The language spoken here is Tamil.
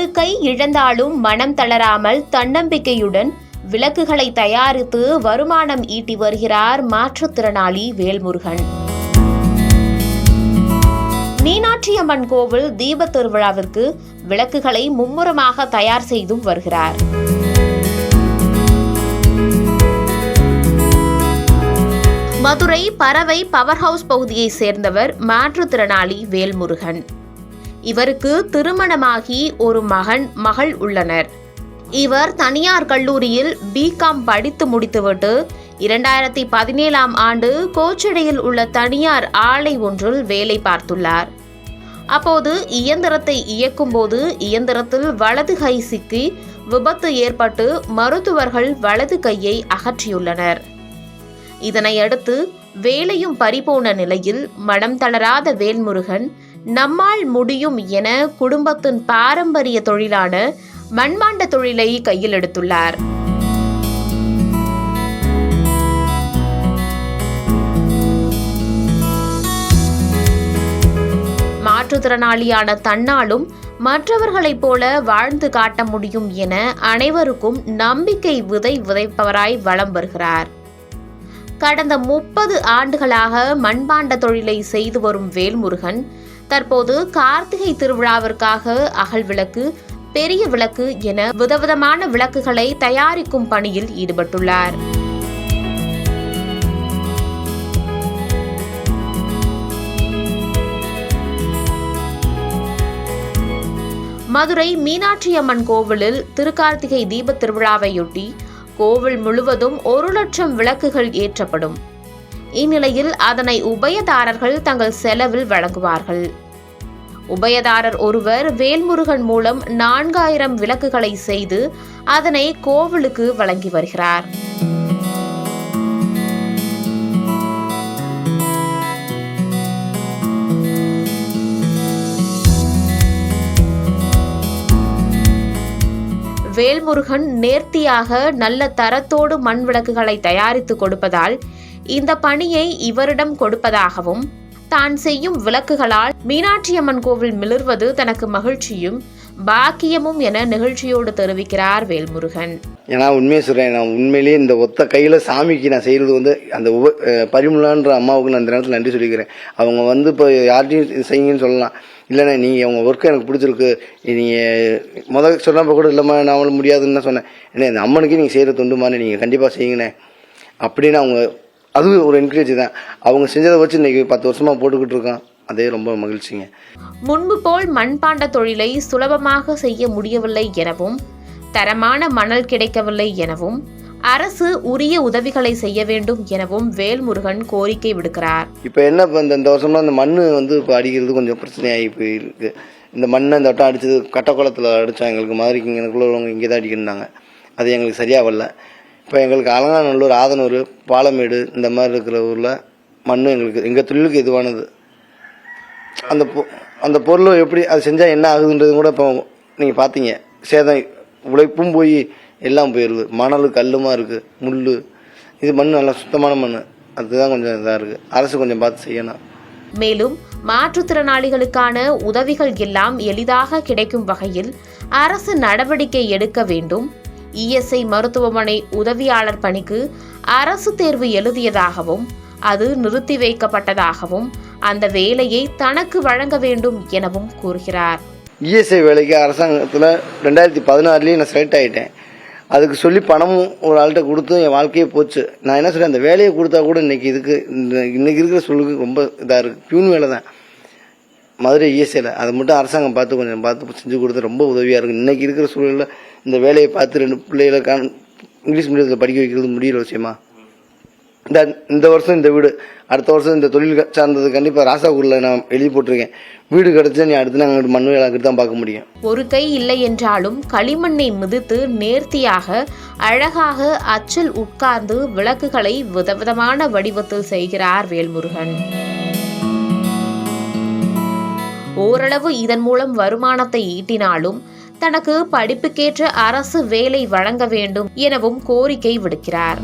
ஒரு கை இழந்தாலும் மனம் தளராமல் தன்னம்பிக்கையுடன் விளக்குகளை தயாரித்து வருமானம் ஈட்டி வருகிறார் மாற்றுத்திறனாளி வேல்முருகன். மீனாட்சியம்மன் கோவில் தீப திருவிழாவிற்கு விளக்குகளை மும்முரமாக தயார் செய்தும் வருகிறார். மதுரை பறவை பவர் ஹவுஸ் பகுதியை சேர்ந்தவர் மாற்றுத்திறனாளி வேல்முருகன். இவருக்கு திருமணமாகி ஒரு மகள் உள்ளனர். இவர் தனியார் கல்லூரியில் பிகாம் படித்து முடித்துவிட்டு 2017ஆம் ஆண்டு கோச்சடையில் உள்ள தனியார் ஆலை ஒன்றில் வேலை பார்த்துள்ளார். அப்போது இயந்திரத்தை இயக்கும் போது இயந்திரத்தில் வலது கை சிக்கி விபத்து ஏற்பட்டு மருத்துவர்கள் வலது கையை அகற்றியுள்ளனர். இதனையடுத்து வேலையும் பறிபோன நிலையில் மனம் தளராத வேல்முருகன் நம்மால் முடியும் என குடும்பத்தின் பாரம்பரிய தொழிலான மண்பாண்ட தொழிலை கையில் எடுத்துள்ளார். மாற்றுத்திறனாளியான தன்னாலும் மற்றவர்களைப் போல வாழ்ந்து காட்ட முடியும் என அனைவருக்கும் நம்பிக்கை விதைப்பவராய் வலம் வருகிறார். கடந்த 30 ஆண்டுகளாக மண்பாண்ட தொழிலை செய்து வரும் வேல்முருகன் தற்போது கார்த்திகை திருவிழாவிற்காக அகல் விளக்கு, பெரிய விளக்கு என விதவிதமான விளக்குகளை தயாரிக்கும் பணியில் ஈடுபட்டுள்ளார். மதுரை மீனாட்சியம்மன் கோவிலில் திருக்கார்த்திகை தீப திருவிழாவையொட்டி கோவில் முழுவதும் 1,00,000 விளக்குகள் ஏற்றப்படும். இந்நிலையில் அதனை உபயதாரர்கள் தங்கள் செலவில் வழங்குவார்கள். உபயதாரர் ஒருவர் வேல்முருகன் மூலம் 4000 விளக்குகளை செய்து அதனை கோவிலுக்கு வழங்கி வருகிறார். வேல்முருகன் நேர்த்தியாக நல்ல தரத்தோடு மண் விளக்குகளை தயாரித்து கொடுப்பதால் இந்த பணியை இவரிடம் கொடுப்பதாகவும், தான் செய்யும் விளக்குகளால் மீனாட்சியம்மன் கோவில் மிளர்வது தனக்கு மகிழ்ச்சியும் பாக்கியமும் என நிகழ்ச்சியோடு தெரிவிக்கிறார் வேல்முருகன். ஏன்னா உண்மையை சொல்றேன், நான் உண்மையிலேயே இந்த ஒத்த கையில சாமிக்கு நான் செய்யறது அந்த பரிமுலான்ற அம்மாவுக்கு நான் இந்த நேரத்தில் நன்றி சொல்லிக்கிறேன். அவங்க இப்போ யார்ட்டையும் செய்யுங்கன்னு சொல்லலாம், இல்லைண்ணே நீங்கள் அவங்க ஒர்க்கு எனக்கு பிடிச்சிருக்கு, நீங்கள் சொன்னப்போ கூட இல்லைம்மா நான் முடியாதுன்னு தான் சொன்னேன். ஏன்னா இந்த அம்மனுக்கு நீங்கள் செய்கிற தொண்டுமானே நீங்கள் கண்டிப்பாக செய்யுங்கண்ணே அப்படின்னு அவங்க அது ஒரு என்கரேஜ் தான். அவங்க செஞ்சதை வச்சு இன்னைக்கு 10 வருஷமாக போட்டுக்கிட்டு இருக்கோம். அதே ரொம்ப மகிழ்ச்சிங்க. முன்பு போல் மண்பாண்ட தொழிலை சுலபமாக செய்ய முடியவில்லை எனவும், தரமான மணல் கிடைக்கவில்லை எனவும், அரசு உரிய உதவிகளை செய்ய வேண்டும் எனவும் வேல்முருகன் கோரிக்கை விடுக்கிறார். இப்போ என்ன இந்த வருஷம்லாம் இந்த மண் இப்போ அடிக்கிறது கொஞ்சம் பிரச்சனையாகி போயிருக்கு. இந்த மண்ணை இந்த வட்டம் அடிச்சது கட்டக்குளத்தில் அடித்தா எங்களுக்கு மாதிரிக்கு எனக்குள்ள உள்ளவங்க இங்கே தான் அடிக்கிருந்தாங்க. அது எங்களுக்கு சரியாக வரல. இப்போ எங்களுக்கு அலங்காநல்லூர், ஆதனூர், பாலமேடு இந்த மாதிரி இருக்கிற ஊரில் மண் எங்கள் தொழிலுக்கு இதுவானது. அந்த பொருள் எப்படி அது செஞ்சால் என்ன ஆகுதுன்றது கூட இப்போ நீங்கள் பார்த்தீங்க. சேதம் உழைப்பும் போய் எல்லாம் போயிடுது. மணல் கல்லுமா இருக்குது, முள். இது மண் நல்லா சுத்தமான மண். அதுதான் கொஞ்சம் இதாக இருக்குது. அரசு கொஞ்சம் பார்த்து செய்யணும். மேலும் மாற்றுத்திறனாளிகளுக்கான உதவிகள் எல்லாம் எளிதாக கிடைக்கும் வகையில் அரசு நடவடிக்கை எடுக்க வேண்டும். இஎஸ்ஐ மருத்துவமனை உதவியாளர் பணிக்கு அரசு தேர்வு எழுதியதாகவும் அது நிறுத்தி வைக்கப்பட்டதாகவும் அந்த வேலையை தனக்கு வழங்க வேண்டும் எனவும் கூறுகிறார். இஎஸ்ஐ வேலைக்கு அரசாங்கத்தில் 2016 நான் செலக்ட் ஆகிட்டேன். அதுக்கு சொல்லி பணமும் ஒரு ஆள்கிட்ட கொடுத்து என் வாழ்க்கையே போச்சு. நான் என்ன சொல்றேன், அந்த வேலையை கொடுத்தா கூட இன்னைக்கு இருக்கிற சூழலுக்கு ரொம்ப இதாக இருக்குது. பியூன் வேலை தான் மதுரை இஎஸ்ஐயில். அதை மட்டும் அரசாங்கம் கொஞ்சம் பார்த்து செஞ்சு கொடுத்து ரொம்ப உதவியாக இருக்குது. இன்றைக்கி இருக்கிற சூழலில் இந்த வேலையை பார்த்து 2 பிள்ளைகளை இங்கிலீஷ் மீடியத்தில் படிக்க வைக்கிறது முடியல விஷயமா. இந்த வருஷம் இந்த வீடு, அடுத்த வருஷம் இந்த தொழில் சார்ந்தது கண்டிப்பாக ராசாவூரில் நான் எழுதி போட்டிருக்கேன். வீடு கிடைச்சா நீ அடுத்து நாங்கள் மண் வேலைக்கு தான் பார்க்க முடியும். ஒரு கை இல்லை என்றாலும் களிமண்ணை மிதித்து நேர்த்தியாக அழகாக அச்சில் உட்கார்ந்து விளக்குகளை விதவிதமான வடிவத்தில் செய்கிறார் வேல்முருகன். ஓரளவு இதன் மூலம் வருமானத்தை ஈட்டினாலும் தனக்கு படிப்புக்கேற்ற அரசு வேலை வழங்க வேண்டும் எனவும் கோரிக்கை விடுக்கிறார்.